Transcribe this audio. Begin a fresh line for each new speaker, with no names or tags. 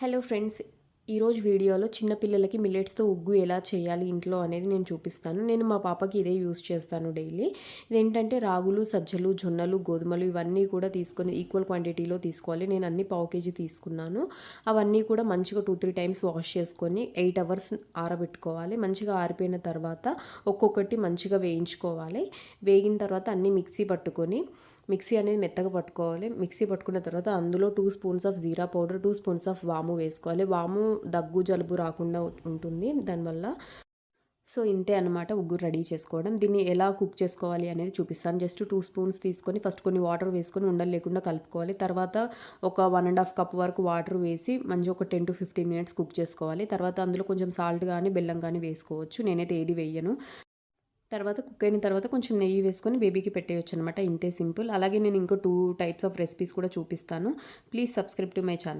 Hello friends, ఈరోజు వీడియోలో చిన్న పిల్లలకి మిల్లెట్స్తో ఉగ్గు ఎలా చేయాలి ఇంట్లో అనేది నేను చూపిస్తాను. నేను మా పాపకి ఇదే యూస్ చేస్తాను డైలీ. ఇదేంటంటే రాగులు, సజ్జలు, జొన్నలు, గోధుమలు ఇవన్నీ కూడా తీసుకొని ఈక్వల్ క్వాంటిటీలో తీసుకోవాలి. నేను అన్ని పావు కేజీ తీసుకున్నాను. అవన్నీ కూడా మంచిగా 2-3 టైమ్స్ వాష్ చేసుకొని 8 అవర్స్ ఆరబెట్టుకోవాలి. మంచిగా ఆరిపోయిన తర్వాత ఒక్కొక్కటి మంచిగా వేయించుకోవాలి. వేగిన తర్వాత అన్నీ మిక్సీ పట్టుకొని మిక్సీ అనేది మెత్తగా పట్టుకోవాలి. మిక్సీ పట్టుకున్న తర్వాత అందులో 2 spoons of jeera powder, 2 spoons of వాము వేసుకోవాలి. వాము దగ్గు జలుబు రాకుండా ఉంటుంది దానివల్ల. సో ఇంతే అనమాట ఉగ్గు రెడీ చేసుకోవడం. దీన్ని ఎలా కుక్ చేసుకోవాలి అనేది చూపిస్తాను. జస్ట్ 2 స్పూన్స్ తీసుకొని ఫస్ట్ కొన్ని వాటర్ వేసుకొని ఉండలు లేకుండా కలుపుకోవాలి. తర్వాత ఒక 1½ కప్ వరకు వాటర్ వేసి మంచిగా ఒక 10-15 మినిట్స్ కుక్ చేసుకోవాలి. తర్వాత అందులో కొంచెం సాల్ట్ కానీ బెల్లం కానీ వేసుకోవచ్చు. నేనైతే ఏది వేయను. తర్వాత కుక్ అయిన తర్వాత కొంచెం నెయ్యి వేసుకొని బేబీకి పెట్టేయొచ్చు అనమాట. ఇంతే సింపుల్. అలాగే నేను ఇంకో 2 టైప్స్ ఆఫ్ రెసిపీస్ కూడా చూపిస్తాను. Please subscribe to my channel.